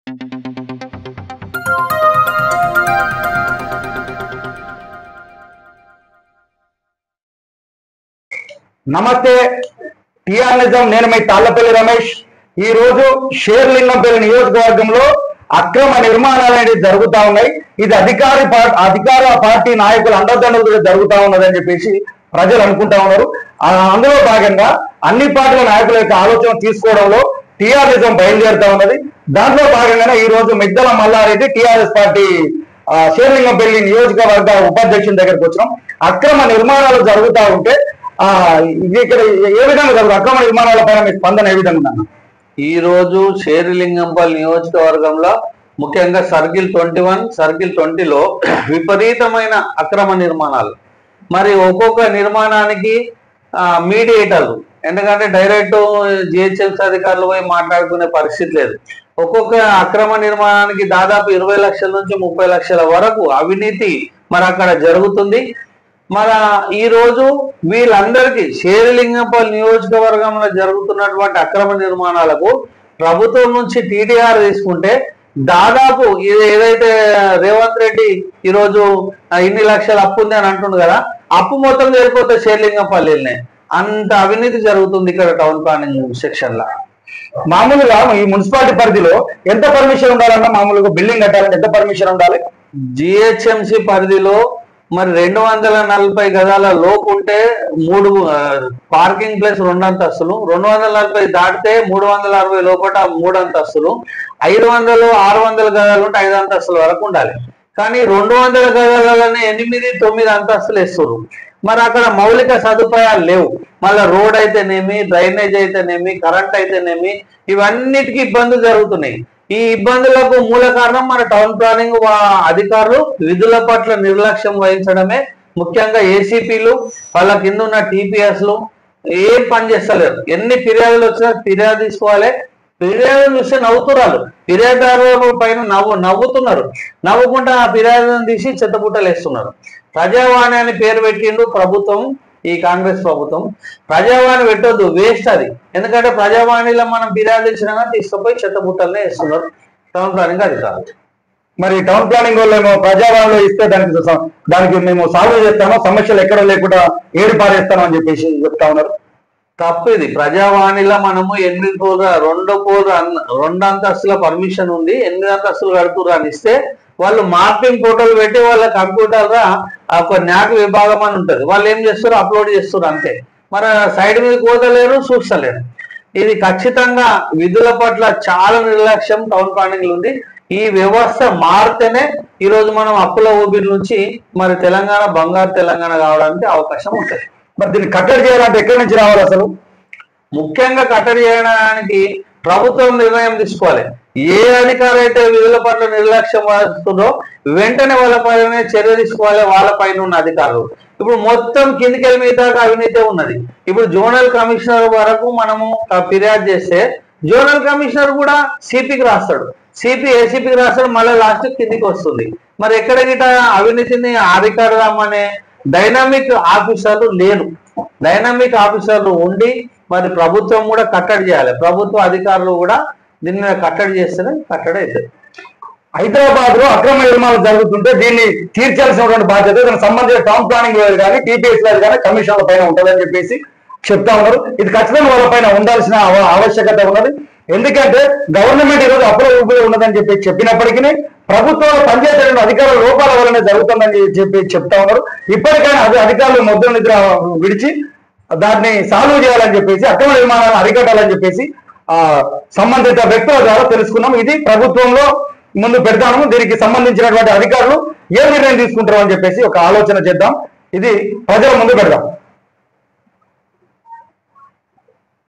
నమస్తే, టిఆర్ నిజం. నేను మీ తాళ్లపల్లి రమేష్. ఈ రోజు షేర్లింగంపల్లి నియోజకవర్గంలో అక్రమ నిర్మాణాలు అనేవి జరుగుతా ఉన్నాయి. ఇది అధికార పార్టీ నాయకుల అండదండలతో జరుగుతా ఉన్నదని చెప్పేసి ప్రజలు అనుకుంటా ఉన్నారు. అందులో భాగంగా అన్ని పార్టీల నాయకుల యొక్క ఆలోచన తీసుకోవడంలో టిఆర్ నిజం బయలుదేరుతా ఉన్నది. దాంట్లో భాగంగానే ఈ రోజు మిద్దల మల్లారెడ్డి టిఆర్ఎస్ పార్టీ షేర్లింగంపల్లి నియోజకవర్గ ఉపాధ్యక్షుని దగ్గరకు వచ్చినాం. అక్రమ నిర్మాణాలు జరుగుతూ ఉంటే ఇక్కడ ఏ విధంగా జరుగుతుంది? అక్రమ నిర్మాణాల పైన మీ స్పందన ఏ విధంగా? ఈ రోజు షేర్లింగంపల్లి నియోజకవర్గంలో ముఖ్యంగా సర్కిల్ 21, సర్కిల్ 20లో విపరీతమైన అక్రమ నిర్మాణాలు. మరి ఒక్కొక్క నిర్మాణానికి మీడియేటర్లు, ఎందుకంటే డైరెక్ట్ జిహెచ్ఎంసీ అధికారులు పోయి మాట్లాడుకునే పరిస్థితి లేదు. ఒక్కొక్క అక్రమ నిర్మాణానికి దాదాపు 20 లక్షల నుంచి 30 లక్షల వరకు అవినీతి మరి అక్కడ జరుగుతుంది. మన ఈ రోజు వీళ్ళందరికీ షేర్లింగంపల్లి నియోజకవర్గంలో జరుగుతున్నటువంటి అక్రమ నిర్మాణాలకు ప్రభుత్వం నుంచి టీడీఆర్ తీసుకుంటే దాదాపు ఏదైతే రేవంత్ రెడ్డి ఈరోజు ఇన్ని లక్షల అప్పు ఉంది అని అంటుంది కదా, అప్పు మొత్తం జరిగిపోతే షేర్లింగంపల్లినే అంత అవినీతి జరుగుతుంది ఇక్కడ టౌన్ ప్లానింగ్ సెక్షన్ లా. మామూలుగా ఈ మున్సిపాలిటీ పరిధిలో ఎంత పర్మిషన్ ఉండాలన్నా, మామూలుగా బిల్డింగ్ కట్టాలంటే ఎంత పర్మిషన్ ఉండాలి? జిహెచ్ఎంసీ పరిధిలో మరి 240 గజాల లోపు ఉంటే 3 పార్కింగ్ ప్లేస్ 2 అంతస్తులు, 240 దాటితే 360 లోపల 3 అంతస్తులు, 500, 600 గజాలు ఉంటే 5 అంతస్తుల వరకు ఉండాలి. కానీ 200 గజాలనే 8, 9 అంతస్తులు వేస్తారు. మరి అక్కడ మౌలిక సదుపాయాలు లేవు. మళ్ళీ రోడ్ అయితేనేమి, డ్రైనేజ్ అయితేనేమి, కరెంట్ అయితేనేమి, ఇవన్నిటికీ ఇబ్బందులు జరుగుతున్నాయి. ఈ ఇబ్బందులకు మూల కారణం మన టౌన్ ప్లానింగ్ అధికారులు విధుల పట్ల నిర్లక్ష్యం వహించడమే. ముఖ్యంగా ఏసీపీలు, వాళ్ళ కింద ఉన్న టీపీఎస్లు ఏం పని చేస్తలేరు. ఎన్ని ఫిర్యాదులు వచ్చినా ఫిర్యాదు తీసుకోవాలి. ఫిర్యాదులు చూస్తే నవ్వుతున్నారు, ఫిర్యాదుదారుల పైన నవ్వుతున్నారు. నవ్వుకుంటే ఆ ఫిర్యాదులను తీసి చెత్తబుట్టలు వేస్తున్నారు. ప్రజావాణి అని పేరు పెట్టిండు ప్రభుత్వం, ఈ కాంగ్రెస్ ప్రభుత్వం. ప్రజావాణి పెట్టొద్దు, వేస్ట్ అది. ఎందుకంటే ప్రజావాణిలో మనం ఫిర్యాదు ఇచ్చినా తీసుకుపోయి చెత్తబుట్టలనే వేస్తున్నారు టౌన్ ప్లానింగ్ అధికారులు. మరి టౌన్ ప్లానింగ్ వాళ్ళు ఏమో ప్రజావాణిలో ఇస్తే దానికి మేము సాల్వ్ చేస్తామో, సమస్యలు ఎక్కడ లేకుండా ఏడు పారేస్తామో అని చెప్పేసి చెప్తా ఉన్నారు. తప్పు ఇది. ప్రజావాణిలో మనము 8 ఫ్లోర్ 2 అంతస్తుల పర్మిషన్ ఉంది, 8 అంతస్తులు కడుతురు అని ఇస్తే వాళ్ళు మార్పింగ్ ఫోటోలు పెట్టి వాళ్ళ కంప్యూటర్ ఒక న్యాక్ విభాగం అని ఉంటుంది, వాళ్ళు ఏం చేస్తారు, అప్లోడ్ చేస్తారు అంతే. మరి సైడ్ మీద కోతలేరు, చూస్తలేరు. ఇది ఖచ్చితంగా విధుల పట్ల చాలా నిర్లక్ష్యం టౌన్ ప్లానింగ్ ఉంది. ఈ వ్యవస్థ మారితేనే ఈరోజు మనం అప్పుల ఊబిరి నుంచి మరి తెలంగాణ బంగారు తెలంగాణ కావడానికి అవకాశం ఉంటుంది. మరి దీన్ని కట్టడి చేయాలంటే ఎక్కడి నుంచి రావాలి? అసలు ముఖ్యంగా కట్టడి చేయడానికి ప్రభుత్వం నిర్ణయం తీసుకోవాలి. ఏ అధికారి అయితే విధుల పట్ల నిర్లక్ష్యం వహిస్తుందో వెంటనే వాళ్ళ పైన చర్య తీసుకోవాలి, వాళ్ళ పైన ఉన్న అధికారులు. ఇప్పుడు మొత్తం కిందికెళ్ళి మీద అవినీతి ఉన్నది. ఇప్పుడు జోనల్ కమిషనర్ వరకు మనము ఫిర్యాదు చేస్తే జోనల్ కమిషనర్ కూడా సిపికి రాస్తాడు, సిపి ఏసీపీకి రాస్తాడు, మళ్ళీ లాస్ట్ కిందికి వస్తుంది. మరి ఎక్కడ గిట అవినీతిని అధికారమనే డైనామిక్ ఆఫీసర్లు లేరు. డైనామిక్ ఆఫీసర్లు ఉండి మరి ప్రభుత్వం కూడా కట్టడి చేయాలి. ప్రభుత్వ అధికారులు కూడా దీన్ని కట్టడి చేస్తేనే కట్టడి అవుతుంది. హైదరాబాద్ లో అక్రమ నిర్మాణాలు జరుగుతుంటే దీన్ని తీర్చాల్సినటువంటి బాధ్యత దానికి సంబంధించిన టౌన్ ప్లానింగ్ లేదు కానీ టీపీఎస్ లేదు కానీ కమిషన్ల పైన ఉంటుందని చెప్పేసి చెప్తా ఉన్నారు. ఇది ఖచ్చితంగా వాళ్ళ పైన ఉండాల్సిన ఆవశ్యకత ఉన్నది. ఎందుకంటే గవర్నమెంట్ ఈరోజు అప్పుల ఊపిలో ఉన్నదని చెప్పినప్పటికీ ప్రభుత్వంలో పనిచేసే అధికారుల లోపాల వల్లనే జరుగుతుందని చెప్తా ఉన్నారు. ఇప్పటికైనా అధికారులు మొదలు నిద్ర విడిచి దాన్ని సాల్వ్ చేయాలని చెప్పేసి, అక్రమ నిర్మాణాలను అరికట్టాలని చెప్పేసి సంబంధిత వ్యక్తుల ద్వారా తెలుసుకున్నాం. ఇది ప్రభుత్వంలో ముందు పెడతాము. దీనికి సంబంధించినటువంటి అధికారులు ఏ నిర్ణయం తీసుకుంటారు అని చెప్పేసి ఒక ఆలోచన చేద్దాం. ఇది ప్రజల ముందు పెడదాం.